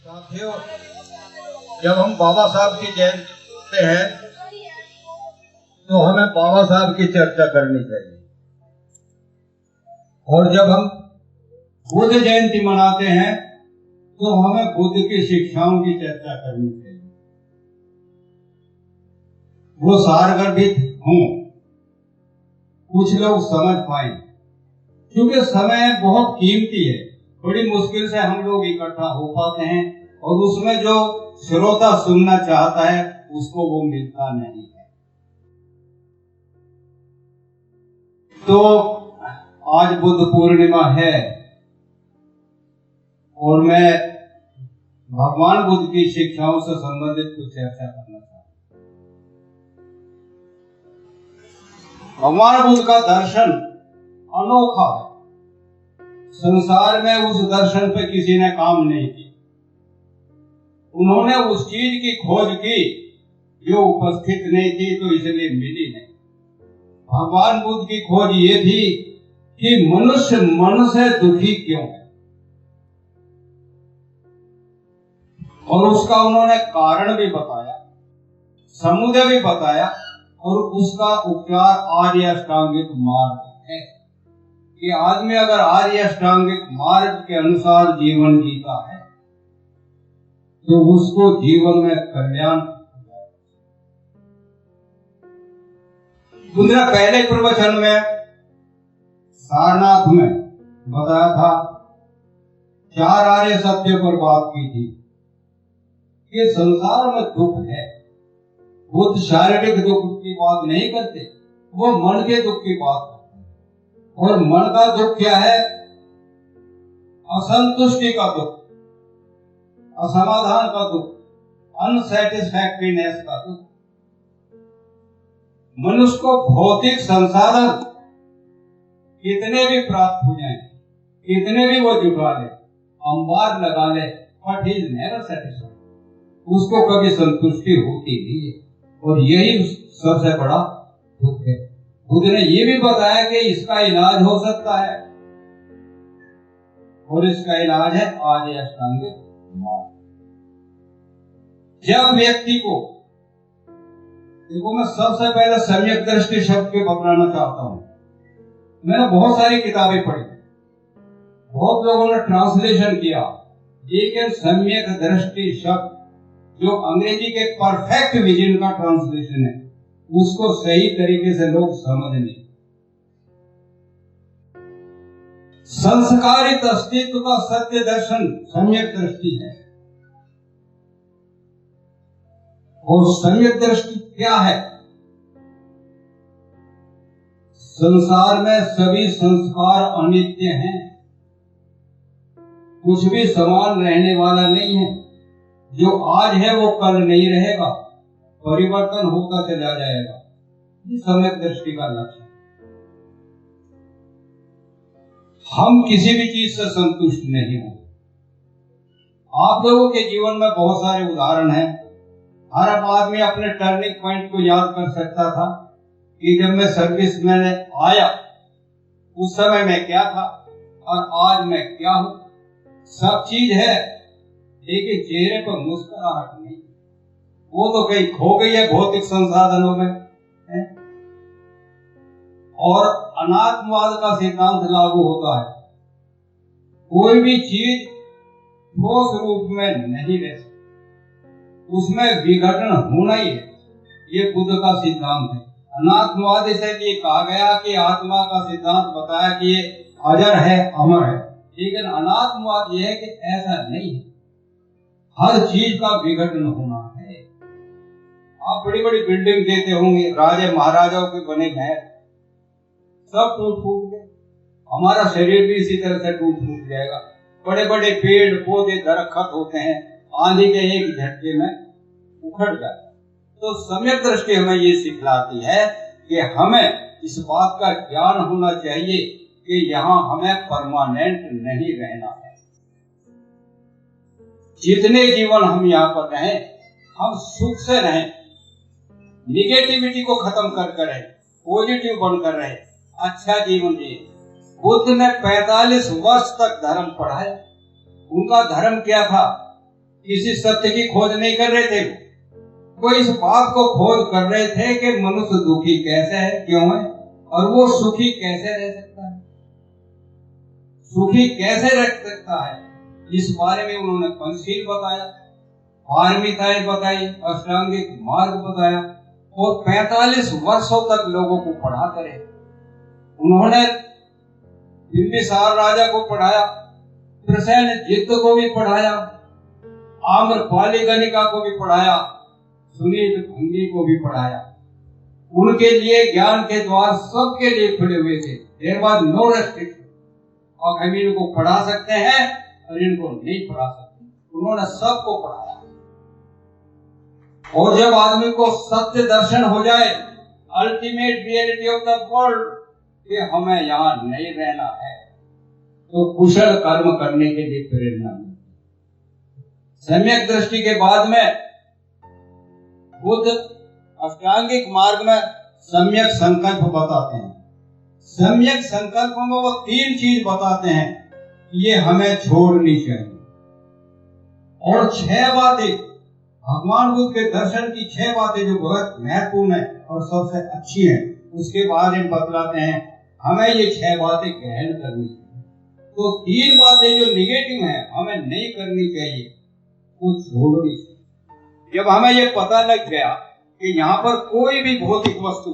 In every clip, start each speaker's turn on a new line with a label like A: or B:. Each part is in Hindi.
A: साथियों, जब हम बाबा साहब की जयंती करते हैं तो हमें बाबा साहब की चर्चा करनी चाहिए, और जब हम बुद्ध जयंती मनाते हैं तो हमें बुद्ध की शिक्षाओं की चर्चा करनी चाहिए। वो सारगर्भित हों, कुछ लोग समझ पाए, क्योंकि समय बहुत कीमती है। बड़ी मुश्किल से हम लोग इकट्ठा हो पाते हैं और उसमें जो श्रोता सुनना चाहता है उसको वो मिलता नहीं है। तो आज बुद्ध पूर्णिमा है और मैं भगवान बुद्ध की शिक्षाओं से संबंधित कुछ चर्चा करना चाहता हूं। भगवान बुद्ध का दर्शन अनोखा है। संसार में उस दर्शन पे किसी ने काम नहीं किया। उन्होंने उस चीज की खोज की जो उपस्थित नहीं थी, तो इसलिए मिली नहीं। भगवान बुद्ध की खोज ये थी कि मनुष्य मन से दुखी क्यों है, और उसका उन्होंने कारण भी बताया, समुदय भी बताया, और उसका उपचार आर्य अष्टांगिक मार्ग है कि आदमी अगर आर्य अष्टांगिक मार्ग के अनुसार जीवन जीता है तो उसको जीवन में कल्याण। बुद्ध ने पहले प्रवचन में सारनाथ में बताया था, 4 आर्य सत्य पर बात की थी कि संसार में दुख है। बुद्ध शारीरिक दुख की बात नहीं करते, वो मन के दुख की बात करते हैं। और मन का दुख क्या है? असंतुष्टि का दुख, असमाधान का दुख, अनसैटिस्फैक्टरीनेस का दुख। मनुष्य को भौतिक संसाधन कितने भी प्राप्त हो जाएं, कितने भी वो जुटा ले, अंबार लगा ले, but he is never satisfied. उसको कभी संतुष्टि होती नहीं है, और यही सबसे बड़ा दुख है। बुद्ध ने ये भी बताया कि इसका इलाज हो सकता है, और इसका इलाज है आर्य अष्टांगिक मार्ग। जब व्यक्ति को, देखो मैं सबसे पहले सम्यक दृष्टि शब्द को पकड़ना चाहता हूं। मैंने बहुत सारी किताबें पढ़ी, बहुत लोगों ने ट्रांसलेशन किया, लेकिन सम्यक दृष्टि शब्द जो अंग्रेजी के परफेक्ट विजन का ट्रांसलेशन है, उसको सही तरीके से लोग समझ नहीं। संस्कारित अस्तित्व का सत्य दर्शन सम्यक दृष्टि है। और सम्यक दृष्टि क्या है? संसार में सभी संस्कार अनित्य हैं, कुछ भी समान रहने वाला नहीं है। जो आज है वो कल नहीं रहेगा, परिवर्तन होता चला जाएगा। ये सम्यक दृष्टि का लक्ष्य है। हम किसी भी चीज से संतुष्ट नहीं हो। आप लोगों के जीवन में बहुत सारे उदाहरण हैं। हर आदमी अपने टर्निंग पॉइंट को याद कर सकता था कि जब मैं सर्विस में आया उस समय मैं क्या था और आज मैं क्या हूं। सब चीज है, लेकिन चेहरे पर मुस्कुराहट नहीं। वो तो कहीं खो गई है भौतिक संसाधनों में है? और अनात्मवाद का सिद्धांत लागू होता है। कोई भी चीज ठोस रूप में नहीं रह सकती, उसमें विघटन होना ही है। ये बुद्ध का सिद्धांत है। अनात्मवाद इसलिए कहा गया कि आत्मा का सिद्धांत बताया कि ये अजर है, अमर है, लेकिन अनात्मवाद यह है कि ऐसा नहीं है, हर चीज का विघटन होना है। आप बड़ी बड़ी बिल्डिंग देते होंगे, राजे महाराजाओं के बने घर, सब टूट फूट गए। हमारा शरीर भी इसी तरह से टूट फूट जाएगा। बड़े बड़े पेड़ पौधे दरख्त होते हैं, आंधी के एक झटके में उखड़ जाते। तो सम्यक दृष्टि हमें ये सिखलाती है कि हमें इस बात का ज्ञान होना चाहिए कि यहाँ हमें परमानेंट नहीं रहना है। जितने जीवन हम यहाँ पर रहें, हम सुख से रहें, निगेटिविटी को खत्म कर रहें, पॉजिटिव बनकर रहें, अच्छा जीवन जिए। बुद्ध ने 45 वर्ष तक धर्म पढ़ाया। उनका धर्म क्या था किसी सत्य की खोज नहीं कर रहे थे, वो इस बात को खोज कर रहे थे कि मनुष्य दुखी कैसे है, क्यों है, और वो सुखी कैसे रह सकता है, सुखी कैसे रह सकता है। इस बारे में उन्होंने पंचशील बताया, पारमिताएं बताई, अष्टांगिक मार्ग बताया, और 45 वर्षों तक लोगों को पढ़ाते रहे। उन्होंने बिंबिसार राजा को पढ़ाया, प्रसेनजित को भी पढ़ाया, आम्रपाली गणिका को भी पढ़ाया, सुनील भंगी को भी पढ़ाया। उनके लिए ज्ञान के द्वार सबके लिए खुले हुए थे। There was no restriction. और हम इनको पढ़ा सकते हैं और इनको नहीं पढ़ा सकते। उन्होंने सबको पढ़ाया। और जब आदमी को सत्य दर्शन हो जाए, ultimate reality of the world, कि हमें यहाँ नहीं रहना है, तो कुशल कर्म करने के लिए प्रेरणा मिलती। सम्यक दृष्टि के बाद में बुद्ध अष्टांगिक मार्ग में सम्यक संकल्प बताते हैं। सम्यक संकल्प में वो 3 चीज बताते हैं कि ये हमें छोड़नी चाहिए, और 6 बातें, भगवान बुद्ध के दर्शन की 6 बातें जो बहुत महत्वपूर्ण है और सबसे अच्छी है, उसके बारे में बतलाते हैं हमें ये 6 बातें ग्रहण करनी चाहिए। तो 3 बातें जो निगेटिव है हमें नहीं करनी चाहिए, वो छोड़नी चाहिए। जब हमें ये पता लग गया कि यहाँ पर कोई भी भौतिक वस्तु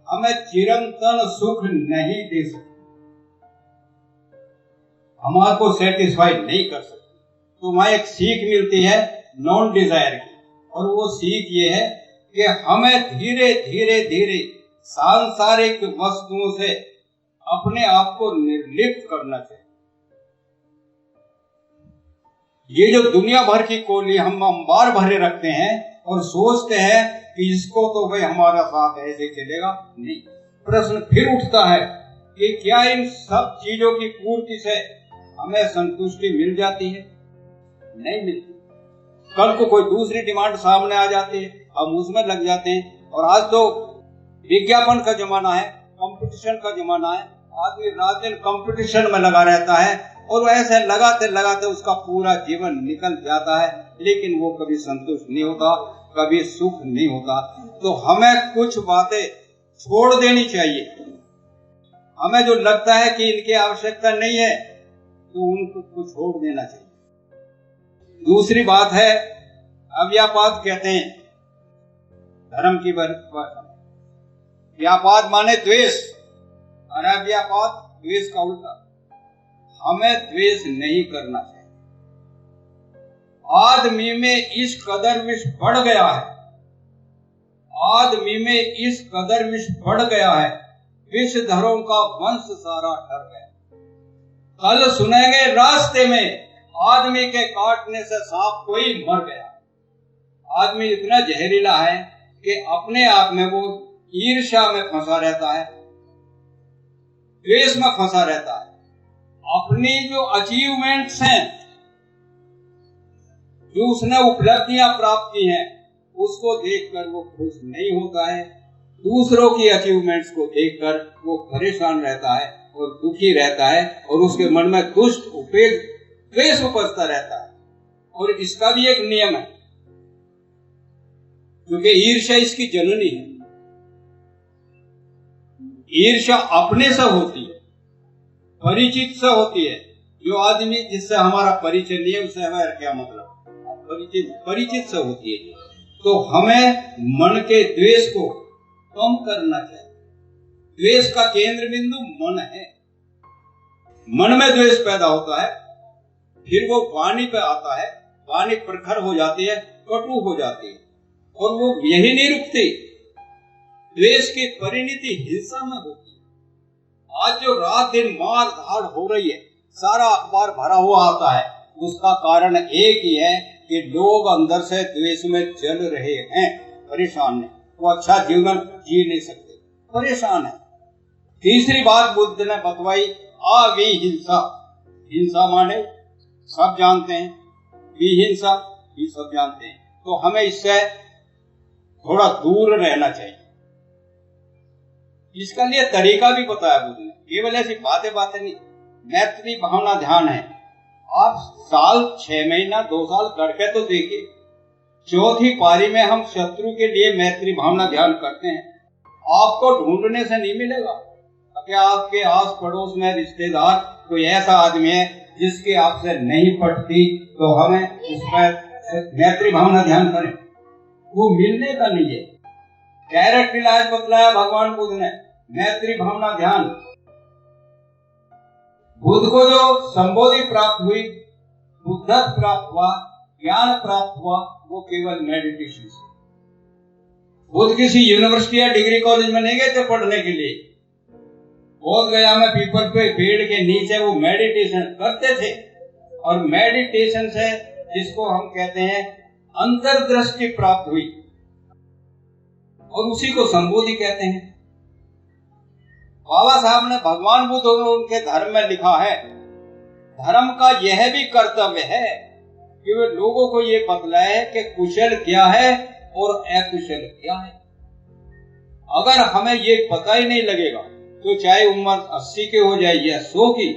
A: हमें चिरंतन सुख नहीं दे सकती, हमारे को सेटिस्फाई नहीं कर सकती, तो वहां एक सीख मिलती है नॉन डिजायर की। और वो सीख ये है कि हमें धीरे धीरे धीरे सांसारिक वस्तुओं से अपने आप को निर्लिप्त करना चाहिए। ये जो दुनिया भर की कोली हम अंबार भरे रखते हैं और सोचते हैं कि इसको तो भाई हमारा साथ ऐसे चलेगा, नहीं। प्रश्न फिर उठता है कि क्या इन सब चीजों की पूर्ति से हमें संतुष्टि मिल जाती है? नहीं मिलती। कल को कोई दूसरी डिमांड सामने आ जाती है, हम उसमें लग जाते हैं। और आज तो विज्ञापन का जमाना है, कंपटीशन का जमाना है, आदमी रात दिन कंपटीशन में लगा रहता है और ऐसे लगाते लगाते उसका पूरा जीवन निकल जाता है, लेकिन वो कभी संतुष्ट नहीं होता, कभी सुख नहीं होता। तो हमें कुछ बातें छोड़ देनी चाहिए। हमें जो लगता है कि इनकी आवश्यकता नहीं है तो उनको छोड़ देना चाहिए। दूसरी बात है अव्यापाद कहते हैं धर्म की भाषा। व्यापाद माने द्वेष, और अव्यापाद द्वेष का उल्टा। हमें द्वेष नहीं करना चाहिए। आदमी में इस कदर विष बढ़ गया है, आदमी में इस कदर विष बढ़ गया है, विषधरों का वंश सारा डर गया। कल सुनेंगे रास्ते में आदमी के काटने से सांप कोई मर गया। आदमी इतना जहरीला है कि अपने आप में वो ईर्ष्या में फंसा रहता है, द्वेष में फंसा रहता है। अपनी जो अचीवमेंट्स हैं, जो उसने उपलब्धियां प्राप्त की हैं, उसको देखकर वो खुश नहीं होता है। दूसरों की अचीवमेंट्स को देखकर वो परेशान रहता है और दुखी रहता है, और उसके मन में दुष्ट द्वेष उपजता रहता है। और इसका भी एक नियम है, क्योंकि ईर्ष्या इसकी जननी है। ईर्ष्या अपने से होती है, परिचित से होती है। जो आदमी जिससे हमारा परिचय नहीं है उससे हमारा क्या मतलब? परिचित से होती है। तो हमें मन के द्वेष को कम करना चाहिए। द्वेष का केंद्र बिंदु मन है। मन में द्वेष पैदा होता है, फिर वो वाणी पे आता है, वाणी प्रखर हो जाती है, कटु हो जाती है, और वो यही नहीं रुकती, द्वेष की परिणति हिंसा में होती है। आज जो रात दिन मार धाड़ हो रही है, सारा अखबार भरा हुआ आता है, उसका कारण एक ही है कि लोग अंदर से द्वेष में जल रहे हैं, परेशान है। वो अच्छा जीवन जी नहीं सकते, परेशान है। तीसरी बात बुद्ध ने बतवाई, अविहिंसा। हिंसा माने सब जानते हैं, विहिंसा भी सब जानते हैं। तो हमें इससे थोड़ा दूर रहना चाहिए। इसका लिए तरीका भी बताया बुद्ध ने, केवल ऐसी बातें नहीं। मैत्री भावना ध्यान है, आप साल 6 महीना 2 साल करके तो देखिए। चौथी पारी में हम शत्रु के लिए मैत्री भावना ध्यान करते हैं, आपको ढूंढने से नहीं मिलेगा। क्या आपके आस पड़ोस में रिश्तेदार कोई ऐसा आदमी है जिसकी आपसे नहीं पटती, तो हमें उस पर मैत्री भावना ध्यान करें, वो मिलने का नहीं है। डायरेक्ट इलाज बतलाया भगवान बुद्ध ने, मैत्री भावना ध्यान। बुद्ध को जो संबोधि प्राप्त हुई, बुद्धत्व प्राप्त हुआ, ज्ञान प्राप्त हुआ, वो केवल मेडिटेशन से। बुद्ध किसी यूनिवर्सिटी या डिग्री कॉलेज में नहीं गए थे पढ़ने के लिए। बोध गया में पीपल पे पेड़ के नीचे वो मेडिटेशन करते थे, और मेडिटेशन से जिसको हम कहते हैं अंतर्दृष्टि प्राप्त हुई, और उसी को संबोधि कहते हैं। बाबा साहब ने भगवान बुद्ध और उनके धर्म में लिखा है, धर्म का यह भी कर्तव्य है कि वे लोगों को ये बतलाए कि कुशल क्या है और अकुशल क्या है। अगर हमें ये पता ही नहीं लगेगा तो चाहे उम्र 80 के हो जाए या 100 की,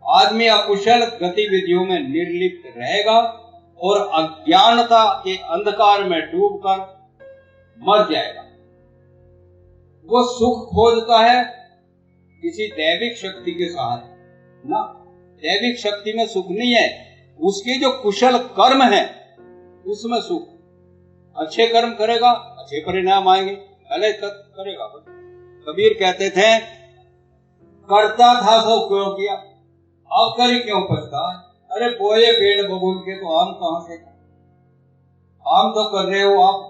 A: आदमी अकुशल गतिविधियों में निर्लिप्त रहेगा और अज्ञानता के अंधकार में डूबकर मर जाएगा। वो सुख खोजता है किसी दैविक शक्ति के सहारे ना, दैविक शक्ति में सुख नहीं है, उसके जो कुशल कर्म है उसमें सुख। अच्छे कर्म करेगा अच्छे परिणाम आएंगे, गलत करेगा। कबीर कहते थे, करता था सो क्यों किया, अब करी क्यों पछता। अरे बोए पेड़ बबूल के तो आम कहां से, आम तो कर रहे हो आप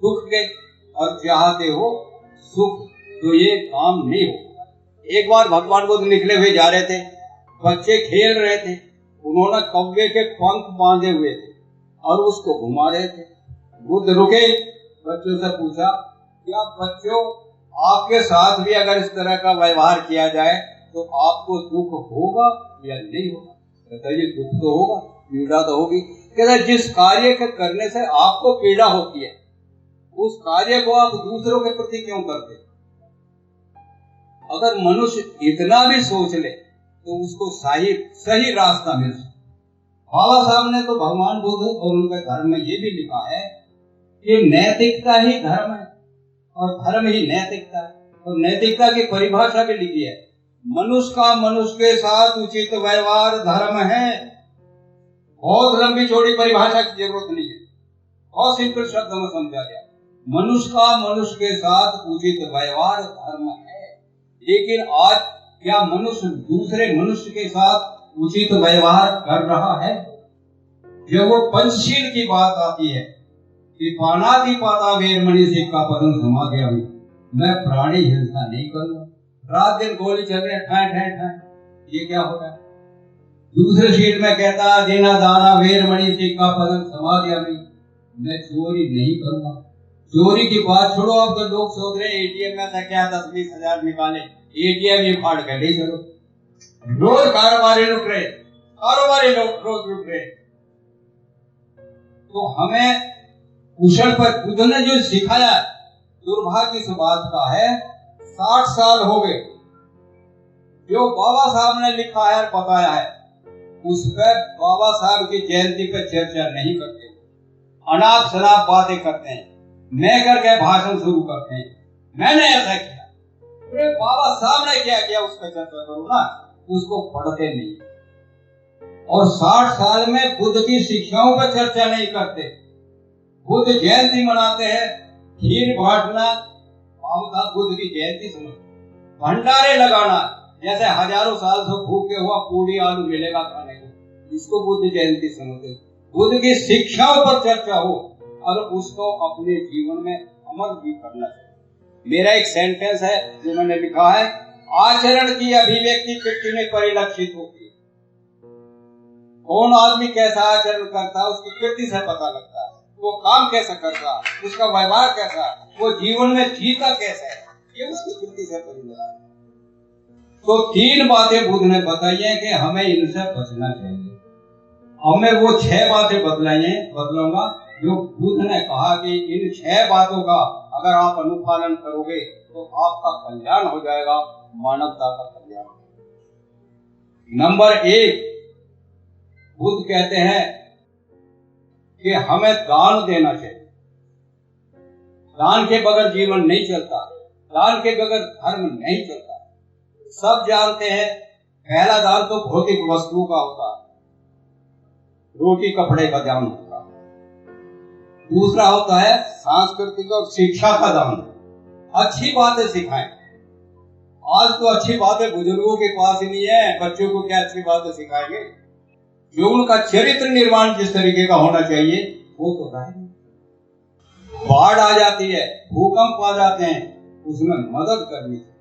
A: दुख के और चाहते हो सुख, तो ये काम नहीं हो। एक बार भगवान बुद्ध निकले हुए जा रहे थे, बच्चे खेल रहे थे, उन्होंने कौवे के पंख बांधे हुए थे और उसको घुमा रहे थे। बुद्ध रुके, बच्चों से पूछा, क्या बच्चों आपके साथ भी अगर इस तरह का व्यवहार किया जाए तो आपको दुख होगा या नहीं होगा? कहता ये दुख तो होगा, पीड़ा तो होगी। कहता जिस कार्य के करने से आपको पीड़ा होती है उस कार्य को आप दूसरों के प्रति क्यों करते? अगर मनुष्य इतना भी सोच ले तो उसको सही रास्ता मिल सकता। बाबा साहब ने तो भगवान बुद्ध और उनके धर्म में ये भी लिखा है कि नैतिकता ही धर्म है और धर्म ही नैतिकता है। और नैतिकता की परिभाषा भी लिखी है, मनुष्य का मनुष्य के साथ उचित व्यवहार धर्म है। बहुत लंबी चौड़ी परिभाषा की जरूरत नहीं है, बहुत सिंपल शब्दों में समझा गया, मनुष्य का मनुष्य के साथ उचित व्यवहार धर्म है। लेकिन आज क्या मनुष्य दूसरे मनुष्य के साथ उचित व्यवहार कर रहा है? जब वो पंचशील की बात आती है कि पानाति पाता वेरमणि सिक्का पदम समाधिया, मैं प्राणी हिंसा नहीं करूंगा, रात दिन गोली चल रही है, ठाए ठाए ठाए, ये क्या हो रहा है? दूसरे शीट में कहता देना दाना वेरमणि सिक्का पदम समाधिया, मैं चोरी नहीं करूंगा। चोरी की बात छोड़ो, अब तो लोग सोच रहे एटीएम में से क्या 10-20 हजार निकाले, एटीएम ही फाड़ कर ले चलो। रोज कारोबारी लुट रहे, कारोबारी लोग रोज लुट रहे। तो हमें कुशल पर बुद्ध ने जो सिखाया, दुर्भाग्य इस बात का है 60 साल हो गए, जो बाबा साहब ने लिखा है और बताया है उस पर बाबा साहब की जयंती पर चर्चा नहीं करते, अनाप शनाप बातें करते हैं, मैं करके भाषण शुरू करते हैं, मैंने ऐसा किया, अरे बाबा साहब ने क्या किया उस पर चर्चा करो ना, उसको पढ़ते नहीं। और 60 साल में बुद्ध की शिक्षाओं पर चर्चा नहीं करते। बुद्ध जयंती मनाते हैं, खीर बांटना बुद्ध की जयंती समझ, भंडारे लगाना जैसे हजारों साल से भूखे हुआ पूरी आलू मिलेगा खाने को, इसको बुद्ध जयंती समझते। बुद्ध की शिक्षाओं पर चर्चा हो और उसको अपने जीवन में अमल भी करना चाहिए। मेरा एक सेंटेंस है जो मैंने लिखा है, आचरण की अभिव्यक्ति कृति में परिलक्षित होती है। कौन आदमी कैसा आचरण करता है उसकी कृति से पता लगता है, वो काम कैसा करता है, उसका व्यवहार कैसा, वो जीवन में जीता कैसा है, ये उसकी कृति से परिलक्षित है। तो 3 बातें बुद्ध ने बताई हैं कि हमें इनसे बचना चाहिए। हमें वो 6 बातें बदलूंगा जो बुद्ध ने कहा कि इन 6 बातों का अगर आप अनुपालन करोगे तो आपका कल्याण हो जाएगा, मानवता का कल्याण। नंबर 1, बुद्ध कहते हैं कि हमें दान देना चाहिए। दान के बगैर जीवन नहीं चलता, दान के बगैर धर्म नहीं चलता। सब जानते हैं पहला दान तो भौतिक वस्तुओं का होता है, रोटी कपड़े का दान होता है। दूसरा होता है सांस्कृतिक और शिक्षा का दान, अच्छी बातें सिखाएं। आज तो अच्छी बातें बुजुर्गों के पास ही नहीं है, बच्चों को क्या अच्छी बातें सिखाएंगे? जो उनका चरित्र निर्माण जिस तरीके का होना चाहिए वो तो है। बाढ़ आ जाती है, भूकंप आ जाते हैं, उसमें मदद करनी चाहिए।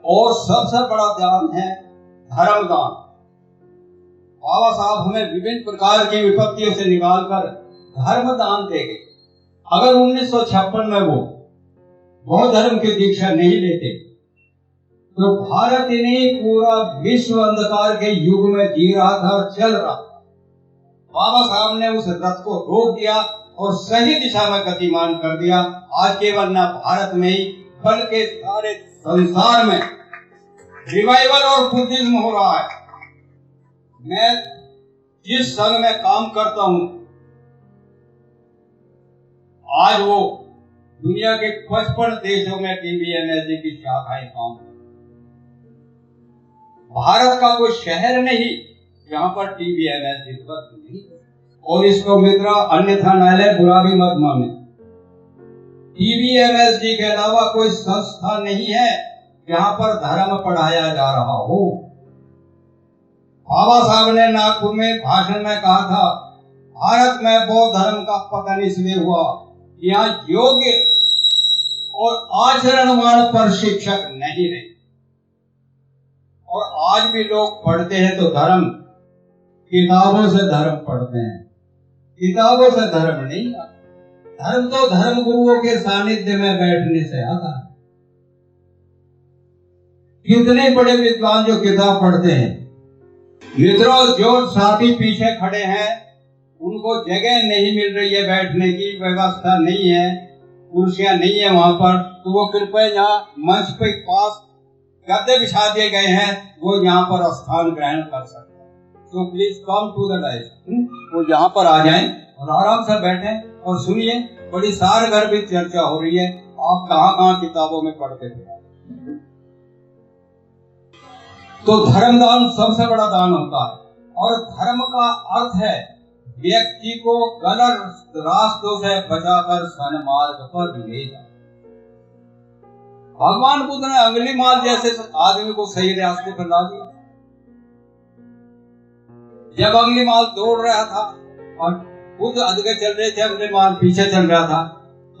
A: और सबसे बड़ा दान है धर्म दान। बाबा साहब हमें विभिन्न प्रकार की विपत्तियों से निकालकर धर्म दान देंगे। अगर 1956 में वो बौद्ध धर्म की दीक्षा नहीं लेते तो भारत ही नहीं पूरा विश्व अंधकार के युग में जी रहा था और चल रहा था। बाबा साहब ने उस रथ को रोक दिया और सही दिशा में गतिमान कर दिया। आज केवल न भारत में ही बल्कि सारे संसार में रिवाइवल और बुद्धिज्म हो रहा है। मैं जिस संघ में काम करता हूं, आज वो दुनिया के 55 देशों में TBMSG की शाखाएं काम करती। भारत का कोई शहर नहीं जहां पर TBMSG नहीं, और इसको मित्रा अन्यथा नाले बुरा भी मत माने। TBMSG के अलावा कोई संस्था नहीं है जहां पर धर्म पढ़ाया जा रहा हो। बाबा साहब ने नागपुर में भाषण में कहा था, भारत में बौद्ध धर्म का पतन इसलिए हुआ, यहाँ योग्य और आचरणवान पर शिक्षक नहीं रहे। और आज भी लोग पढ़ते हैं तो धर्म किताबों से धर्म पढ़ते हैं, किताबों से धर्म नहीं आता। धर्म तो धर्म गुरुओं के सानिध्य में बैठने से आता है। कितने बड़े विद्वान जो किताब पढ़ते हैं, मित्रों जो साथी पीछे खड़े हैं उनको जगह नहीं मिल रही है, बैठने की व्यवस्था नहीं है, कुर्सियां नहीं है वहां पर, तो वो कृपया यहाँ मंच पे पास गद्दे बिछा दिए गए हैं, वो यहाँ पर स्थान ग्रहण कर सकते हैं। तो please come to the dais, वो यहाँ पर आ जाएं और आराम से बैठें और सुनिए। बड़ी सार घर भी चर्चा हो रही है, आप कहाँ किताबों में पढ़ते थे। तो धर्मदान सबसे बड़ा दान होता है, और धर्म का अर्थ है व्यक्ति को गलत रास्तों से बचाकर सन्मार्ग पर ले जाए। भगवान बुद्ध ने अंगुलीमाल जैसे आदमी को सही रास्ते पर ला दिया। जब अंगुलीमाल दौड़ रहा था और बुद्ध आगे चल रहे थे, अंगुलीमाल पीछे चल रहा था,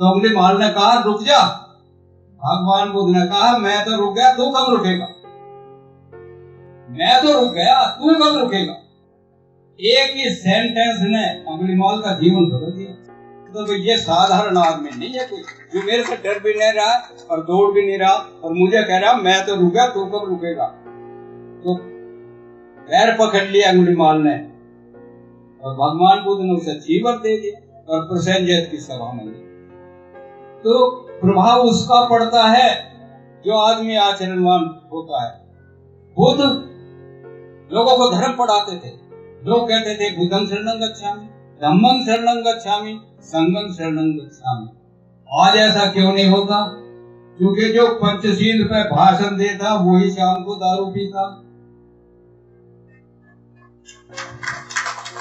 A: तो अंगुलीमाल ने कहा रुक जा। भगवान बुद्ध ने कहा मैं तो रुक गया, तू कब रुकेगा? मैं तो रुक गया, तू कब रुकेगा? एक ही सेंटेंस ने अंगुलीमाल का जीवन बदल दिया। तो ये साधारण आदमी नहीं है कोई, जो मेरे से डर भी नहीं रहा और दौड़ भी नहीं रहा और मुझे कह रहा मैं तो रुक गया, तू कब रुकेगा? तो पैर पकड़ लिया अंगुलीमाल ने और भगवान बुद्ध ने उसे चीवर दे दिया और प्रसेनजीत की सभा में। तो प्रभाव उसका पड़ता है जो आदमी आचरणवान होता है। बुद्ध लोगों को धर्म पढ़ाते थे। लोग कहते थे बुद्धं शरणं गच्छामि, धम्मं शरणं गच्छामि, संघं शरणं गच्छामि। आज ऐसा क्यों नहीं होता? क्योंकि जो पंचशील पे भाषण देता वही शाम को दारू पीता।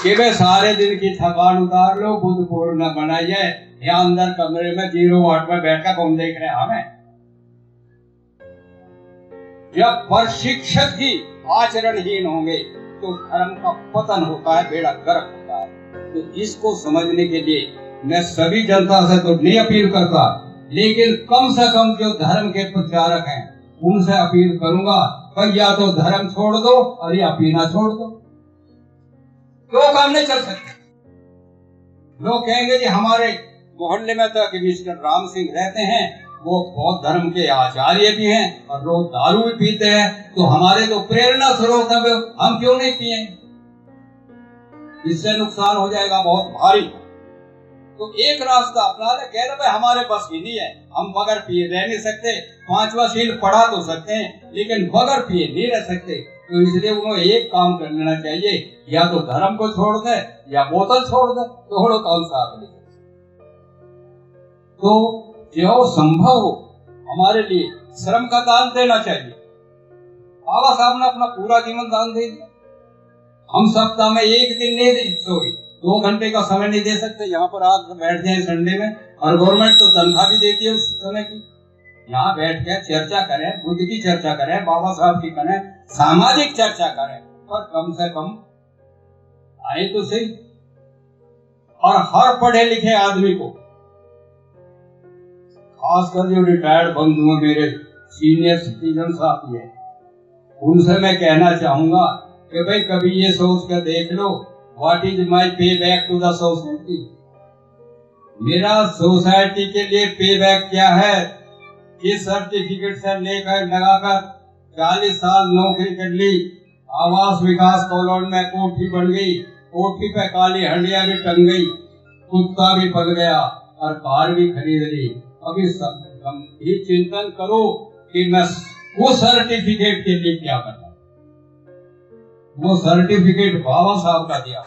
A: कि वे सारे दिन की थकान उतार लो, बुद्ध पूर्ण बनाई जाए, या अंदर कमरे में 0 वाट में बैठकर कौन देख रहे हैं हमें? जब प्रशिक्षक ही आचरणहीन होंगे तो धर्म का पतन होता है, बेड़ा गर्क होता है। तो इसको समझने के लिए मैं सभी जनता से तो नहीं अपील करता, लेकिन कम से कम जो धर्म के प्रचारक हैं उनसे अपील करूंगा, भाई या तो धर्म छोड़ दो और या पीना छोड़ दो। क्यों काम नहीं चल सकते? लोग कहेंगे जी हमारे मोहल्ले में तो मिस्टर राम सिंह रहते हैं, वो बौद्ध धर्म के आचार्य भी हैं और लोग दारू भी पीते हैं, तो हमारे तो प्रेरणा स्रोत है, हम क्यों नहीं पिए? इससे नुकसान हो जाएगा बहुत भारी। तो एक रास्ता अपना ले, कह रहे भाई हमारे पास ही नहीं है, हम बगैर पिए रह नहीं सकते। 5वां शील पढ़ा तो सकते हैं लेकिन बगैर पिए नहीं रह सकते। तो इसलिए उन्हें एक काम कर लेना चाहिए, या तो धर्म को छोड़ दे या बोतल छोड़ दे, तो कौन सा आदमी। तो जो संभव हो हमारे लिए श्रम का दान देना चाहिए। बाबा साहब ने अपना पूरा जीवन दान दे दिया। हम सप्ताह में एक दिन नहीं दे, सॉरी 2 घंटे का समय नहीं दे सकते, यहाँ पर आकर बैठ जाए संडे में, और गवर्नमेंट तो तनख्वाह भी देती है उस समय की। यहाँ बैठ के चर्चा करें, बुद्ध की चर्चा करें, बाबा साहब की करें, सामाजिक चर्चा करें, पर कम से कम आए तो सही। और हर पढ़े लिखे आदमी को, खासकर जो रिटायर्ड बंधु हैं, मेरे सीनियर सिटीजन साथी है, उनसे मैं कहना चाहूंगा कि भाई कभी ये सोच कर देख लो, व्हाट इज माई पे बैक टू द सोसाइटी। मेरा सोसाइटी के लिए पे बैक क्या है? इस सर्टिफिकेट से लेकर लगाकर 40 साल नौकरी कर ली, आवास विकास कॉलोनी में कोठी बन गई, कोठी पे काली हंडिया भी टंग गई, कुत्ता भी पल गया और कार भी खरीद ली। अभी सब ये चिंतन करो कि मैं वो सर्टिफिकेट के लिए क्या करता। वो सर्टिफिकेट बाबा साहब का दिया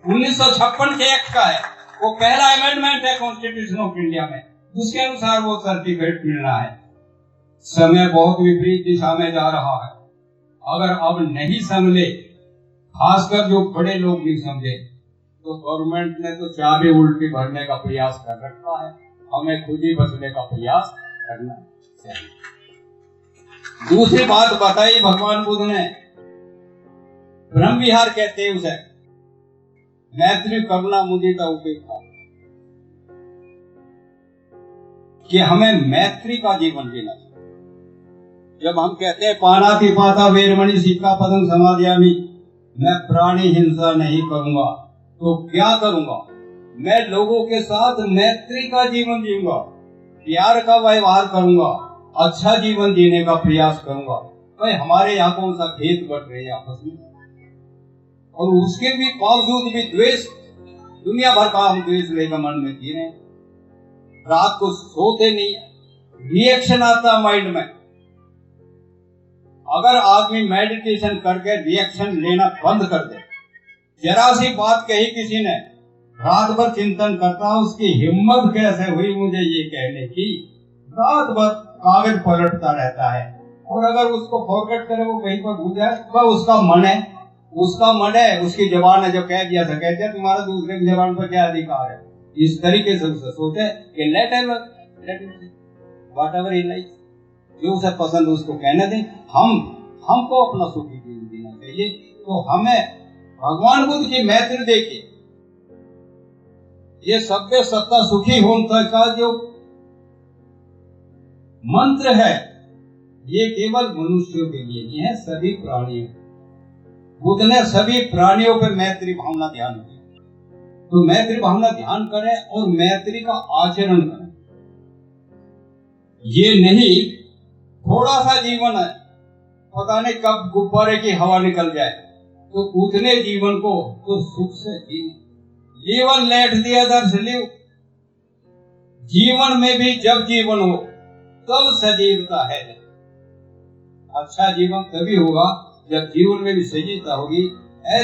A: 1956 के एक्ट का है, वो पहला अमेंडमेंट है कॉन्स्टिट्यूशन ऑफ इंडिया में, उसके अनुसार वो सर्टिफिकेट मिलना है। समय बहुत विपरीत दिशा में जा रहा है। अगर अब नहीं समझे, खासकर जो बड़े लोग नहीं समझे, तो गवर्नमेंट ने तो चाबी उल्टी भरने का प्रयास कर रखा है। हमें खुद ही बचने का प्रयास करना चाहिए। दूसरी बात बताई भगवान बुद्ध ने, ब्रह्म विहार कहते हैं उसे, मैत्री करुणा मुदिता उपेक्षा, कि हमें मैत्री का जीवन जीना चाहिए। जब हम कहते हैं पाणाति पाता वेरमणि सिक्खापदं समादयामि, मैं प्राणी हिंसा नहीं करूंगा, तो क्या करूंगा? मैं लोगों के साथ मैत्री का जीवन जीऊंगा, प्यार का व्यवहार करूंगा, अच्छा जीवन जीने का प्रयास करूंगा। भाई हमारे यहाँ कौन सा भेद बढ़ रहे हैं आपस में, और उसके भी बावजूद भी द्वेष, दुनिया भर का हम द्वेष लेकर मन में जी रहे हैं। रात को सोते नहीं, रिएक्शन आता माइंड में। अगर आदमी मेडिटेशन करके रिएक्शन लेना बंद कर दे, जरा सी बात कही किसी ने, रात भर चिंतन करता, उसकी हिम्मत कैसे हुई मुझे ये कहने की, रात भर कागज पलटता रहता है। और अगर उसको फॉरवर्ड करे, वो कहीं पर भूल जाए, वह उसका मन है, उसकी जबान है जो कह दिया था, कहते हैं तुम्हारा दूसरे की जबान पर क्या अधिकार है। इस तरीके से उसे सोचे कि let him whatever he likes, जो उसे पसंद उसको कहने दें। हमको अपना सुखी जीवन जीना चाहिए। तो हमें भगवान बुद्ध की मैत्री देखिए, ये सभ्य सत्ता सुखी होता का जो मंत्र है, ये केवल मनुष्यों के लिए नहीं है, सभी प्राणियों। बुद्ध ने सभी प्राणियों पर मैत्री भावना ध्यान दिया। तो मैत्री भावना ध्यान करें और मैत्री का आचरण करें। ये नहीं थोड़ा सा जीवन है, पता नहीं कब गुब्बारे की हवा निकल जाए, तो उतने जीवन को तो सुख से जीना। Live and let the others live. जीवन में भी जब जीवन हो तब सजीवता है। अच्छा जीवन तभी होगा जब जीवन में भी सजीवता होगी।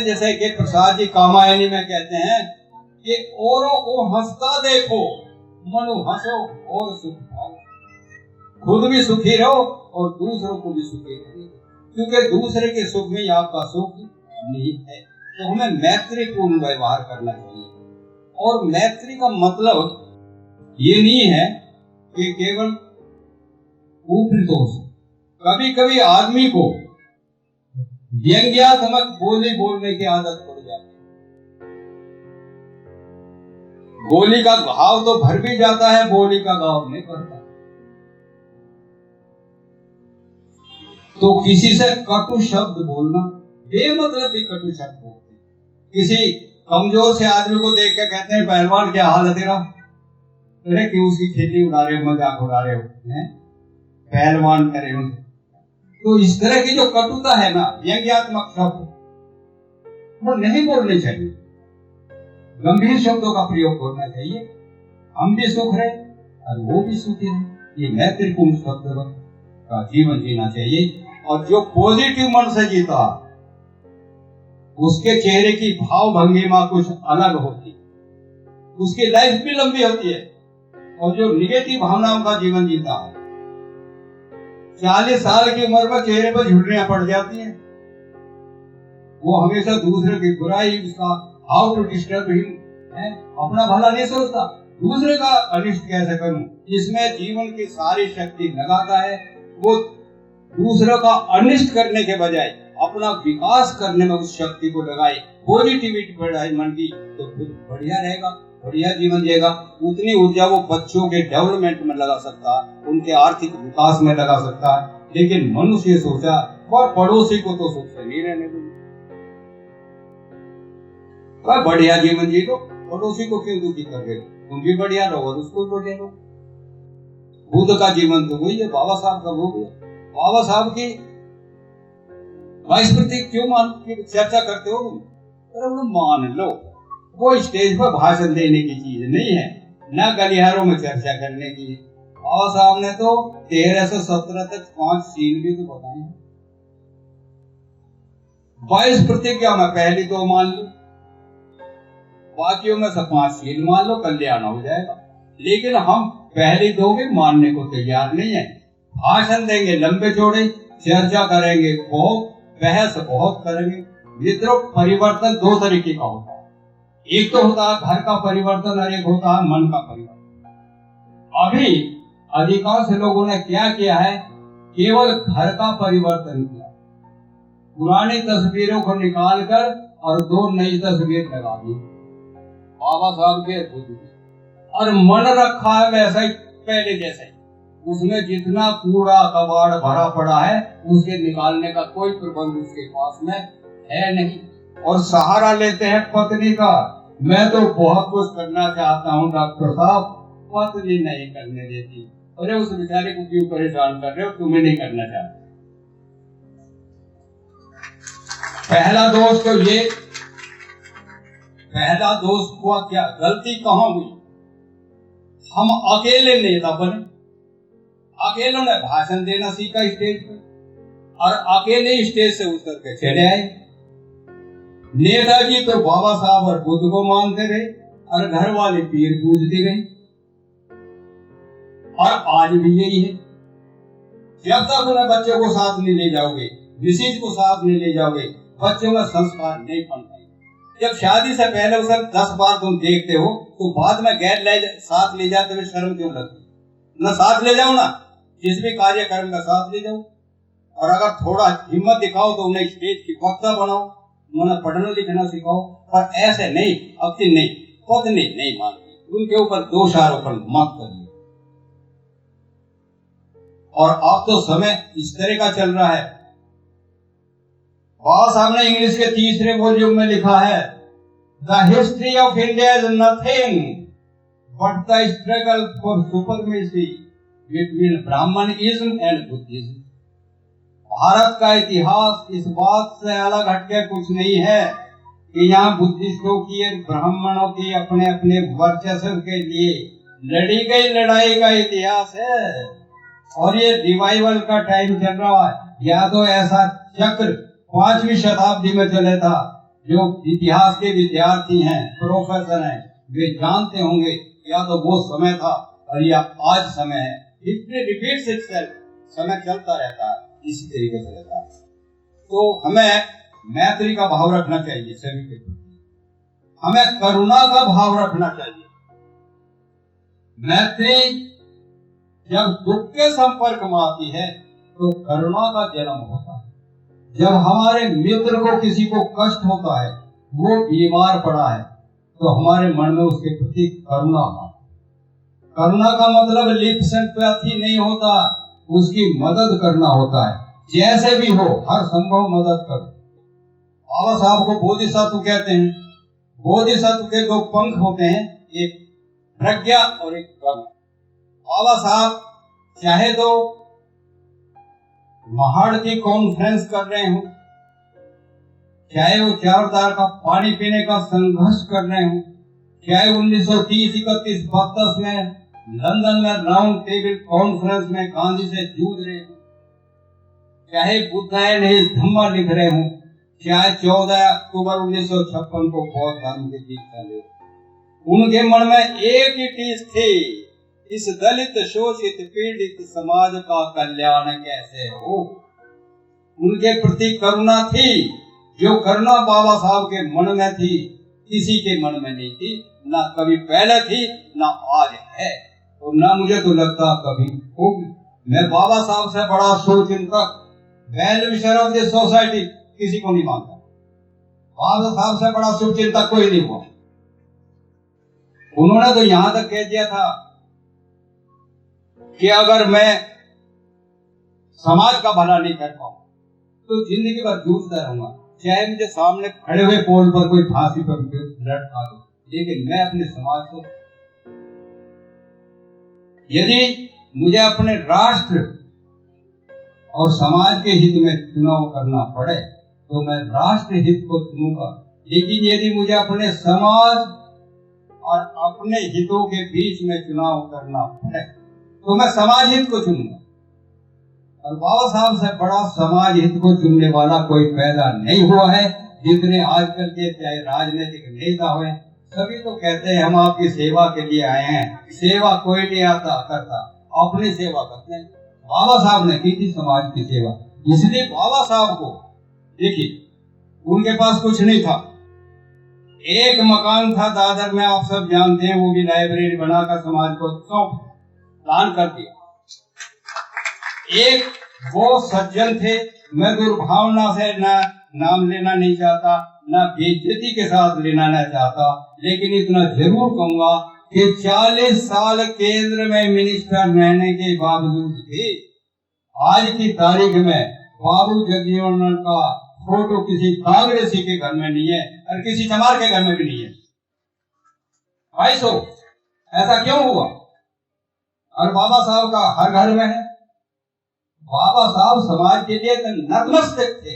A: जैसे कि प्रसाद जी कामायनी में कहते हैं कि औरों को हंसता देखो, मनो हंसो और सुख पाओ। खुद भी सुखी रहो और दूसरों को भी सुखी रहो, क्योंकि दूसरे के सुख में आपका सुख नहीं है। तो हमें मैत्रीपूर्ण व्यवहार करना चाहिए। और मैत्री का मतलब ये नहीं है कि केवल ऊपरी दोष। कभी कभी आदमी को व्यंग्यात्मक बोली बोलने की आदत पड़ जाती है। बोली का घाव तो भर भी जाता है, बोली का घाव नहीं पड़ता। तो किसी से कटु शब्द बोलना, बेमतलब भी कटु शब्द बोलते। किसी कमजोर से आदमी को देख के कहते हैं पहलवान क्या हाल है तेरा, अरे कि उसकी खेती उड़ा रहे हो, मजाक उड़ा रहे हो, पहलवान करे हो। तो इस तरह की जो कटुता है ना, व्यंग्यात्मक शब्द, वो नहीं बोलने चाहिए। गंभीर शब्दों का प्रयोग करना चाहिए। हम भी सुख रहे और वो भी सुखी रहे। ये मैत्रीपूर्ण शब्द का जीवन जीना चाहिए। और जो पॉजिटिव मन से जीता उसके चेहरे की भाव भंगिमा कुछ अलग होती, उसकी लाइफ भी लंबी होती है। और जो निगेटिव भावनाओं का जीवन जीता है 40 साल की उम्र में चेहरे पर झुर्रियां पड़ जाती हैं। वो हमेशा दूसरे की बुराई, उसका हाउ टू डिस्टर्ब हिम है, अपना भला नहीं सोचता, दूसरे का अनिष्ट कैसे करूं, इसमें जीवन की सारी शक्ति लगाता है। वो दूसरों का अनिष्ट करने के बजाय अपना विकास करने में उस शक्ति को लगाए, पॉजिटिविटी बढ़ाए मन की, तो फिर बढ़िया रहेगा, बढ़िया जीवन जिएगा। उतनी ऊर्जा वो बच्चों के डेवलपमेंट में लगा सकता है, उनके आर्थिक विकास में लगा सकता है। लेकिन मनुष्य सोचा और पड़ोसी को तो सुख से नहीं रहने दूंगा, बढ़िया जीवन जी लो, पड़ोसी को क्यों दुखी कर रहे हो, तुम भी बढ़िया रहो और उसको बढ़िया रहो। बुद्ध का जीवन तो वही है, बाबा साहब का वो गया। बाबा साहब की 22 प्रतीक क्यों चर्चा करते हो? अरे मान लो वो स्टेज पर भाषण देने की चीज नहीं है, न गलियारों में चर्चा करने की। बाबा साहब ने तो 1317 तक 5 सील भी तो बताए हैं। 22 प्रतिज्ञा में पहली 2 मान लो, बाकियों में से 5 सील मान लो, कल्याण हो जाएगा। लेकिन हम पहली 2 भी मानने को तैयार नहीं है। भाषण देंगे लंबे चौड़े, चर्चा करेंगे बहुत, बहस बहुत करेंगे। मित्रों, परिवर्तन 2 तरीके का होता है, एक तो होता है घर का परिवर्तन और एक होता है मन का परिवर्तन। अभी अधिकांश लोगों ने क्या किया है, केवल घर का परिवर्तन किया, पुरानी तस्वीरों को निकालकर और 2 नई तस्वीर लगा दी, बाबा साहब के बुद्ध, और मन रखा है वैसा ही पहले जैसा ही। उसमें जितना कूड़ा कबाड़ भरा पड़ा है उसे निकालने का कोई प्रबंध उसके पास में है नहीं। और सहारा लेते हैं पत्नी का, मैं तो बहुत कुछ करना चाहता हूँ डॉक्टर साहब, पत्नी नहीं करने देती। अरे उस बेचारे को क्यों परेशान कर रहे हो, तुम्हें नहीं करना चाहते। पहला दोष तो ये, पहला दोष हुआ क्या, गलती कहां हुई, हम अकेले नेता बने, अकेलों ने भाषण देना सीखा स्टेज पर और अकेले स्टेज से उतर के चले आए। नेताजी तो बाबा साहब और बुद्ध को मानते रहे और घर वाले पीर पूजती रही, और आज भी यही है। जब तक उन्हें बच्चों को साथ नहीं ले जाओगे, विशिष्ट को साथ नहीं ले जाओगे, बच्चों में संस्कार नहीं बन पाएंगे। जब शादी से पहले उसे 10 बार तुम देखते हो तो बाद में गैर साथ ले जाते हुए शर्म क्यों लगती? न साथ ले जाओ, ना जिस भी कार्यक्रम का साथ ले जाओ, और अगर थोड़ा हिम्मत दिखाओ तो उन्हें स्टेज की वक्ता बनाओ, उन्हें पढ़ना लिखना सिखाओ। पर ऐसे नहीं, अपनी नहीं, पत्नी नहीं मानती, उनके ऊपर दोषारोपण मत करिए। और अब तो समय इस तरह का चल रहा है, बाबा साहब ने इंग्लिश के 3रे वॉल्यूम में लिखा है, the history of India is nothing but the struggle for supremacy between Brahmanism and Buddhism. Bharat का इतिहास इस बात से अलग हटके कुछ नहीं है कि यहाँ बुद्धिस्टों की और ब्राह्मणों की अपने अपने वर्चस्व के लिए लड़ी गई लड़ाई का इतिहास है। और ये रिवाइवल का टाइम चल रहा है। या तो ऐसा चक्र 5वीं शताब्दी में चले था, जो इतिहास के विद्यार्थी हैं, प्रोफेसर हैं, वे जानते होंगे, या तो वो समय था और या आज समय है। हिस्ट्री रिपीट्स इटसेल्फ, समय चलता रहता है, इसी तरीके से रहता है। तो हमें मैत्री का भाव रखना चाहिए सभी के प्रति, हमें करुणा का भाव रखना चाहिए। मैत्री जब दुख के संपर्क में आती है तो करुणा का जन्म होता है। जब हमारे मित्र को किसी को कष्ट होता है, वो बीमार पड़ा है, तो हमारे मन में उसके प्रति करुणा आता है। करुणा का मतलब लिप सिंपैथी नहीं होता, उसकी मदद करना होता है। जैसे भी हो हर संभव मदद करो। बाबा साहब को बोधिसत्व कहते हैं। बोधिसत्व के 2 पंख होते हैं, एक प्रज्ञा और एक कर्म। बाबा साहब चाहे तो महाड़ की कॉन्फ्रेंस कर रहे हो, चाहे वो 4 तार का पानी पीने का संघर्ष कर रहे हो, चाहे 1930, 31, 32 में लंदन में राउंड टेबल कॉन्फ्रेंस में गांधी से जूझ रहे हो, चाहे बुद्ध है नहीं धम्मा लिख रहे हूं, चाहे 14 अक्टूबर 1956 को बौद्ध धर्म की दीक्षा ले, उनके मन में एक ही चीज थी, इस दलित शोषित पीड़ित समाज का कल्याण कैसे हो। उनके प्रति करुणा थी, जो करुणा बाबा साहब के मन में थी, किसी के मन में नहीं थी, ना कभी पहले थी ना आज है, और ना मुझे तो लगता कभी होगी। मैं बाबा साहब से बड़ा शुभचिंतक, well wisher of the society किसी को नहीं मानता। बाबा साहब से बड़ा शुभचिंतक कोई नहीं हुआ। उन्होंने तो यहां तक कह दिया था कि अगर मैं समाज का भला नहीं कर पाऊं तो जिंदगी भर जूझता रहूंगा, चाहे मुझे सामने खड़े हुए पोल पर कोई फांसी पर लटका दो, लेकिन मैं अपने समाज को, यदि मुझे अपने राष्ट्र और समाज के हित में चुनाव करना पड़े तो मैं राष्ट्र हित को चुनूंगा। लेकिन यदि मुझे अपने समाज और अपने हितों के बीच में चुनाव करना पड़े तो मैं समाज हित को चुनूंगा। और बाबा साहब से बड़ा समाज हित को चुनने वाला कोई पैदा नहीं हुआ है। जितने आजकल के चाहे राजनीतिक नेता हुए, सभी तो कहते हैं हम आपकी सेवा के लिए आए हैं। सेवा कोई नहीं आता करता, अपनी सेवा करते हैं। बाबा साहब ने की थी समाज की सेवा, इसलिए बाबा साहब को देखिए, उनके पास कुछ नहीं था, एक मकान था दादर में, आप सब जानते हैं, वो भी लाइब्रेरी बनाकर समाज को सौंप दान कर दिया। एक वो सज्जन थे, मैं दुर्भावना से नाम लेना नहीं चाहता, ना बेइज्जती के साथ लेना नहीं चाहता, लेकिन इतना जरूर कहूंगा कि 40 साल केंद्र में मिनिस्टर रहने के बावजूद भी आज की तारीख में बाबू जगजीवन का फोटो किसी कांग्रेसी के घर में नहीं है और किसी चमार के घर में भी नहीं है। भाई सो ऐसा क्यों हुआ? और बाबा साहब का हर घर में है। बाबा साहब समाज के लिए नतमस्तक थे।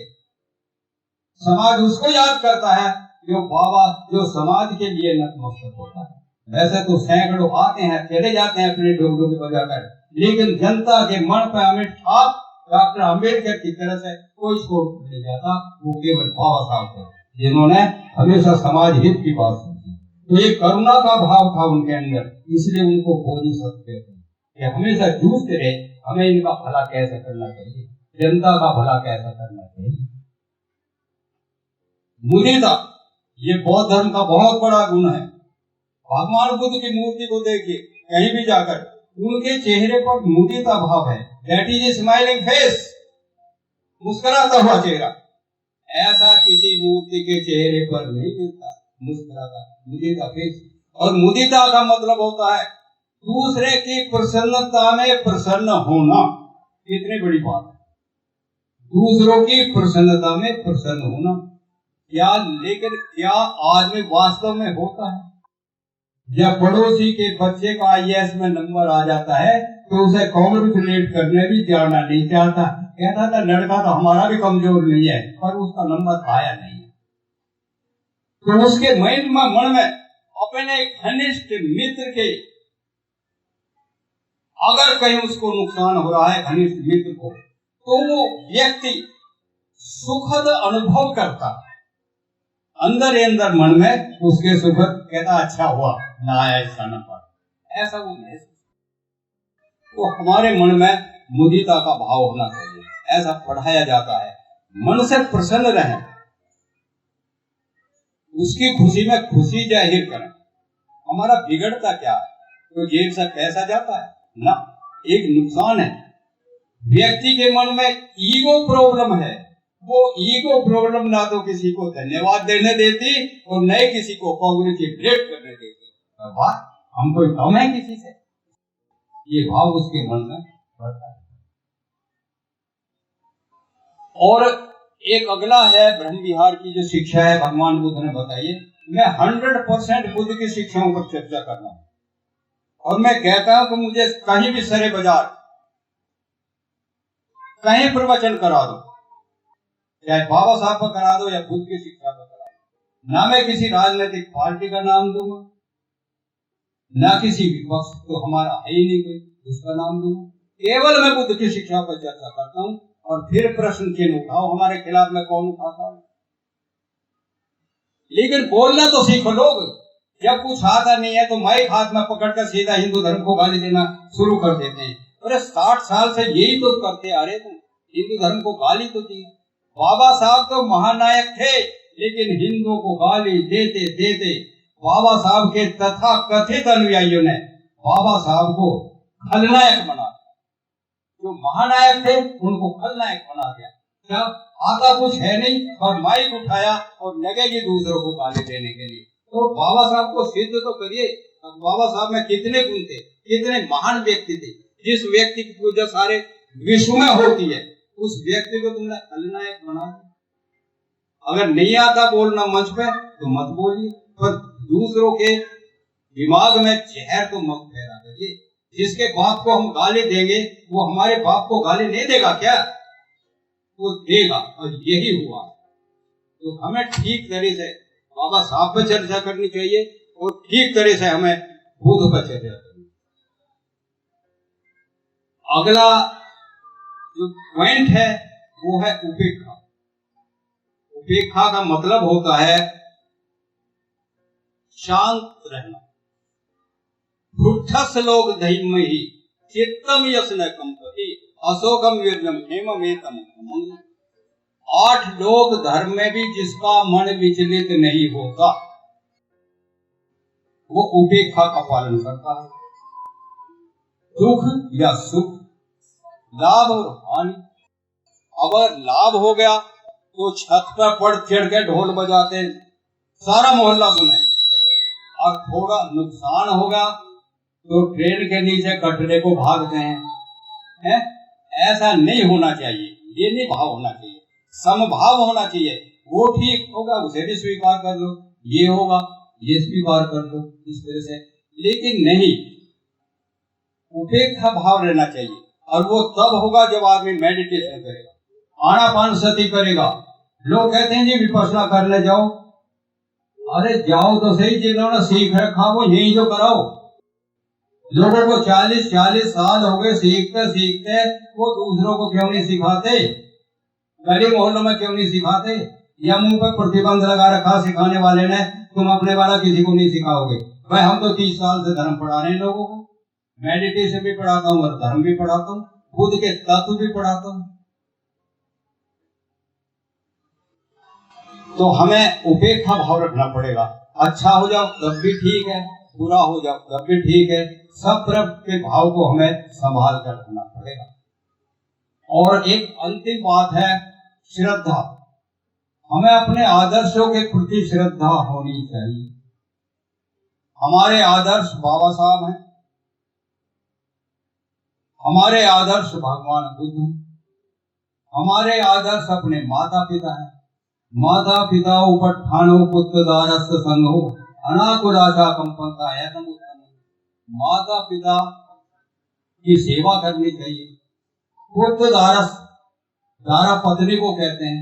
A: समाज उसको याद करता है जो समाज के लिए नतमस्तक होता है। वैसे तो सैकड़ों आते हैं चले जाते हैं अपने डोगों को बजाकर, लेकिन जनता के मन पर हमें ठाक डॉक्टर अम्बेडकर की तरह से कोई छोड़ नहीं जाता। वो केवल बाबा साहब थे जिन्होंने हमेशा समाज हित की बात सुनी। तो ये करुणा का भाव था उनके अंदर, इसलिए उनको बोधी सकते थे कि हमेशा जूझते रहे, हमें इनका भला कैसे करना चाहिए, जनता का भला कैसा करना चाहिए। मुदिता ये बौद्ध धर्म का बहुत बड़ा गुण है। भगवान बुद्ध की मूर्ति को देखिए, कहीं भी जाकर उनके चेहरे पर मुदिता भाव है। That is a smiling face, मुस्कुराता हुआ चेहरा। ऐसा किसी मूर्ति के चेहरे पर नहीं मिलता, मुस्कुराता मुदिता फेस। और मुदिता का मतलब होता है दूसरे की प्रसन्नता में प्रसन्न होना। कितनी बड़ी बात है, दूसरों की प्रसन्नता में प्रसन्न होना। लेकिन क्या आदमी वास्तव में होता है? जब पड़ोसी के बच्चे का IAS में नंबर आ जाता है तो उसे कॉन्ग्रेचुलेट करने भी जाना नहीं चाहता, कहता था लड़का तो हमारा भी कमजोर नहीं है, पर उसका नंबर आया नहीं। तो उसके मन में अपने घनिष्ठ मित्र के, अगर कहीं उसको नुकसान हो रहा है घनिष्ठ मित्र को, तो वो व्यक्ति सुखद अनुभव करता, अंदर ही अंदर मन में उसके सुखद कहता अच्छा हुआ ना आया इसका नंबर, ऐसा वो नहीं। तो हमारे मन में मुदिता का भाव होना चाहिए, ऐसा पढ़ाया जाता है। मन से प्रसन्न रहें, उसकी खुशी में खुशी जाहिर करें। हमारा बिगड़ता क्या है? तो जेब से पैसा जाता है ना, एक नुकसान है। व्यक्ति के मन में ईगो प्रॉब्लम है, वो ईगो प्रॉब्लम ना तो किसी को धन्यवाद देने देती और न किसी को कांग्रेचुलेट करने देती। वाह हम कोई कम है किसी से, ये भाव उसके मन में बढ़ता है। और एक अगला है ब्रह्म विहार की जो शिक्षा है भगवान बुद्ध ने बताई है। मैं 100% बुद्ध की शिक्षाओं पर चर्चा कर रहा हूं, और मैं कहता हूं कि मुझे कहीं भी सरे बाजार कहीं प्रवचन करा दो, चाहे बाबा साहब पर करा दो या बुद्ध की शिक्षा पर करा दो, ना मैं किसी राजनीतिक पार्टी का नाम दूंगा, ना किसी विपक्ष तो हमारा है ही नहीं कोई उसका नाम दूंगा, केवल मैं बुद्ध की शिक्षा पर चर्चा करता हूं। और फिर प्रश्न चिन्ह उठाओ हमारे खिलाफ में कौन उठाता है। लेकिन बोलना तो सीखो लोग। जब कुछ आता नहीं है तो माइक हाथ में पकड़कर सीधा हिंदू धर्म को गाली देना शुरू कर देते हैं। अरे 60 साल से यही तो करते आ रहे तुम, हिंदू धर्म को गाली तो दी। बाबा साहब तो महानायक थे, लेकिन हिंदुओं को गाली देते देते बाबा साहब के तथा कथित अनुयायियों ने बाबा साहब को खलनायक बना दिया। जो महानायक थे उनको खलनायक बना दिया। क्या आता कुछ है नहीं और माइक उठाया और लगेगी दूसरों को गाली देने के लिए। तो बाबा साहब को सिद्ध तो करिए, बाबा साहब में कितने गुण थे, कितने महान व्यक्ति थे। जिस व्यक्ति की पूजा सारे विश्व में होती है उस व्यक्ति को तुमने खलनायक बना दिया। अगर नहीं आता बोलना मंच पे तो मत बोलिए, पर दूसरों के दिमाग में जहर तो मत फैला करिए। जिसके बाप को हम गाली देंगे वो हमारे बाप को गाली नहीं देगा क्या? वो देगा, और यही हुआ। तो हमें ठीक तरह से बाबा साहब पर चर्चा करनी चाहिए और ठीक तरह से हमें बुद्ध पर चर्चा करनी। अगला जो पॉइंट है वो है उपेक्षा। उपेक्षा का मतलब होता है शांत रहना। लोग धैर्यमयी चित्तम यस्न कंपति अशोकम वीर्यम हेममेतम। 8 लोग धर्म में भी जिसका मन विचलित नहीं होता वो उपेक्षा का पालन करता है। दुख या सुख, लाभ और हानि। अगर लाभ हो गया तो छत पर पड़ चढ़ के ढोल बजाते सारा मोहल्ला सुने, और थोड़ा नुकसान होगा तो ट्रेन के नीचे कटरे को भागते हैं। ऐसा नहीं होना चाहिए, ये नहीं भाव होना चाहिए, समभाव होना चाहिए। वो ठीक होगा उसे भी स्वीकार कर लो, ये होगा ये स्वीकार कर लो, इस तरह से। लेकिन नहीं, उपेक्षा भाव रहना चाहिए। और वो तब होगा जब आदमी मेडिटेशन करेगा, आनापानसति करेगा। लोग कहते हैं जी विपश्यना करने जाओ, अरे जाओ तो सही, जिन्होंने सीख रखा वो यही जो कराओ। लोगों को 40-40 साल हो गए सीखते सीखते, वो दूसरों को क्यों नहीं सिखाते? गली मोहल्लों में क्यों नहीं सिखाते? या मुंह पर प्रतिबंध लगा रखा सिखाने वाले ने, तुम अपने वाला किसी को नहीं सिखाओगे। भाई हम तो 30 साल से धर्म पढ़ा रहे हैं लोगों को, मेडिटेशन भी पढ़ाता हूँ और धर्म भी पढ़ाता हूँ, बुद्ध के तत्व भी पढ़ाता हूँ। तो हमें उपेक्षा भाव रखना पड़ेगा। अच्छा हो जाओ तब भी ठीक है, बुरा हो जाओ तब भी ठीक है, सब तरफ के भाव को हमें संभाल कर रखना पड़ेगा। और एक अंतिम बात है श्रद्धा। हमें अपने आदर्शों के प्रति श्रद्धा होनी चाहिए। हमारे आदर्श बाबा साहब हैं, हमारे आदर्श भगवान बुद्ध हैं, हमारे आदर्श अपने माता पिता हैं। माता पिता उपठानो पुत्र दारस्थ संघो अनाकुलाशा कंपनता है। माता पिता की सेवा करनी चाहिए। पुत्र दारस, दारा पत्नी को कहते हैं,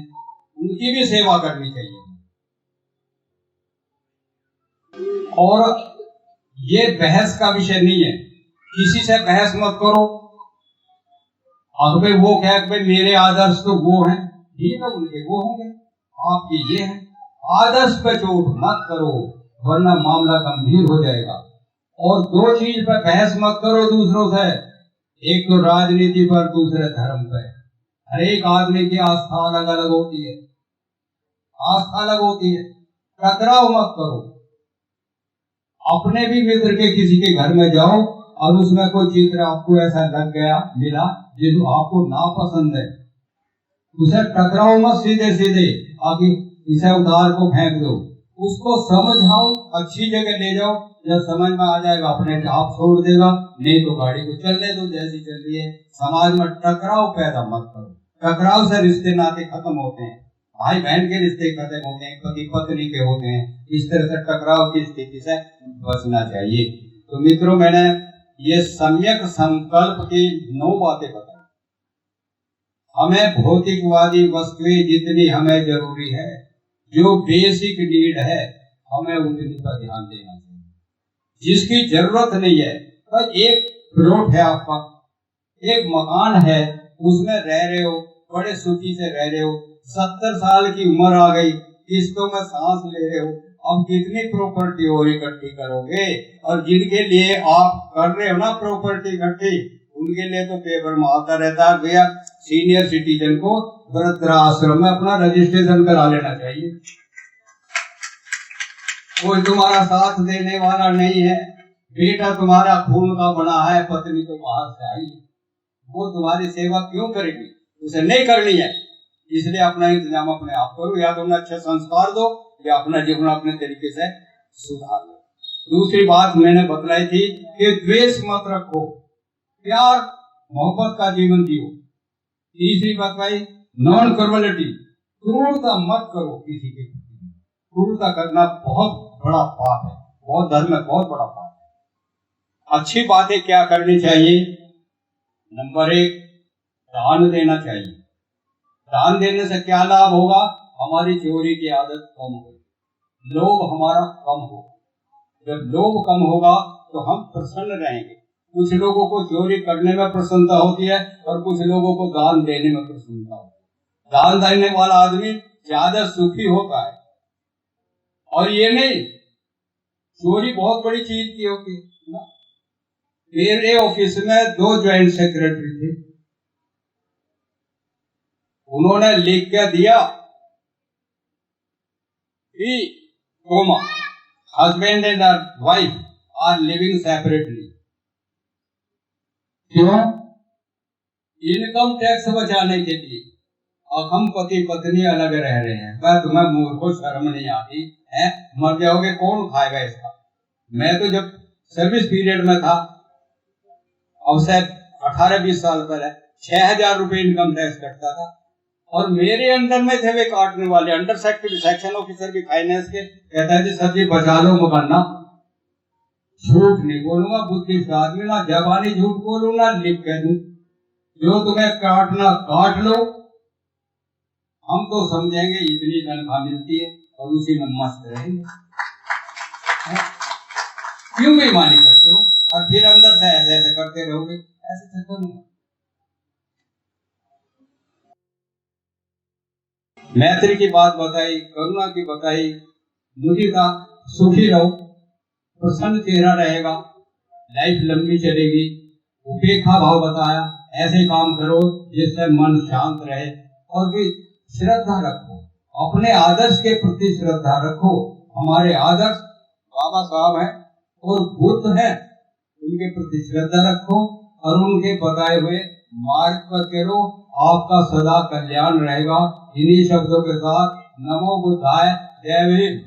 A: उनकी भी सेवा करनी चाहिए। और ये बहस का विषय नहीं है, किसी से बहस मत करो। अगर वो कहे भाई मेरे आदर्श तो वो हैं, ठीक है, उनके वो होंगे, आपके ये हैं। आदर्श पे चोट मत करो वरना मामला गंभीर हो जाएगा। और 2 चीज पर बहस मत करो दूसरों से, एक तो राजनीति पर, दूसरे धर्म पर। हर एक आदमी की आस्था अलग अलग होती है, आस्था अलग होती है, टकराव मत करो। अपने भी मित्र के किसी के घर में जाओ और उसमें कोई चित्र आपको ऐसा लग गया मिला जो आपको नापसंद है, उसे टकराओ मत सीधे सीधे, आगे इसे उतार को फेंक दो। उसको समझाओ, अच्छी जगह ले जाओ, जब समझ में आ जाएगा अपने आप छोड़ देगा, नहीं तो गाड़ी को चलने दो जैसी चल रही है। समाज में टकराव पैदा मत करो, टकराव से रिश्ते नाते खत्म होते हैं, भाई बहन के रिश्ते खत्म होते हैं, पति पत्नी के होते हैं। इस तरह से टकराव की स्थिति से बचना चाहिए। तो मित्रों, मैंने ये सम्यक संकल्प की 9 बातें बताई। हमें भौतिकवादी वस्तुएं जितनी हमें जरूरी है, जो बेसिक नीड है, हमें उतनी पर ध्यान देना चाहिए। जिसकी जरूरत नहीं है, तो एक प्लॉट है आपका, एक मकान है, उसमें रह रहे हो, बड़े सुखी से रह रहे हो, 70 साल की उम्र आ गई, किस्तों में सांस ले रहे हो, अब कितनी प्रॉपर्टी और इकट्ठी करोगे? और जिनके लिए आप कर रहे हो ना प्रॉपर्टी इकट्ठी, उनके लिए तो पेपर में आता रहता है भैया सीनियर सिटीजन को वृद्धाश्रम में अपना रजिस्ट्रेशन करा लेना चाहिए। कोई तुम्हारा साथ देने वाला नहीं है, बेटा तुम्हारा खून का बना है, पत्नी तो बाहर से आई है, वो तुम्हारी सेवा क्यों करेगी? उसे नहीं करनी है। इसलिए अपना इंतजाम अपने आप करो, या तो अच्छे संस्कार दो या अपना जीवन अपने तरीके से सुधार लो। दूसरी बात मैंने बतलाई थी कि द्वेष मत रखो, प्यार मोहब्बत का जीवन जियो। तीसरी बात भाई नॉन क्रूरलिटी, क्रूरता मत करो किसी के प्रति। क्रूरता करना बहुत बड़ा पाप है, बहुत धर्म में बहुत बड़ा पाप है। अच्छी बातें क्या करनी चाहिए? नंबर 1 दान देना चाहिए। दान देने से क्या लाभ होगा? हमारी चोरी की आदत कम होगी, लोभ हमारा कम होगा। जब लोभ कम होगा तो हम प्रसन्न रहेंगे। कुछ लोगों को चोरी करने में प्रसन्नता होती है और कुछ लोगों को दान देने में प्रसन्नता होती है। दान देने वाला आदमी ज्यादा सुखी होता है। और ये नहीं, चोरी बहुत बड़ी चीज की होती है ना। मेरे ऑफिस में 2 ज्वाइंट सेक्रेटरी थे, उन्होंने लिख के दिया कि husband and wife are living separately. क्यों? इनकम टैक्स बचाने के लिए। अब हम पति पत्नी अलग रह रहे हैं, क्या तुम्हें मूर्खों शर्म नहीं आती है? मर जाओगे कौन खाएगा इसका? मैं तो जब सर्विस पीरियड में था, अब से 18-20 साल पहले 6000 रुपए इनकम टैक्स कटता था, और मेरे अंडर में थे वे काटने वाले, अंडर सेक्शन ऑफिसर भी फाइनेंस के। कहता है जी सर जी बचा लो मुकन्ना। झूठ नहीं बोलूंगा, बुद्धिस्ट आदमी ना जबानी झूठ बोलूं ना लिख के दूं। जो तुम्हें काटना काट लो, हम तो समझेंगे इतनी तनख्वाह मिलती है और उसी में मस्त रहेंगे। क्यों बेईमानी करते हो? और फिर अंदर से ऐसे ऐसे करते रहोगे, ऐसे चक्कर नहीं। मैत्री की बात बताई, करुणा की बताई, मुदिता, सुखी रहो, प्रसन्न चेहरा रहेगा, लाइफ लंबी चलेगी। उपेक्षा भाव बताया, ऐसे काम करो जिससे मन शांत रहे। और भी श्रद्धा रखो, अपने आदर्श के प्रति श्रद्धा रखो। हमारे आदर्श बाबा साहब हैं और बुद्ध हैं, उनके प्रति श्रद्धा रखो और उनके बताए हुए मार्ग पर चलो, आपका सदा कल्याण रहेगा। इन्हीं शब्दों के साथ नमो बुद्धाय, जय भीम।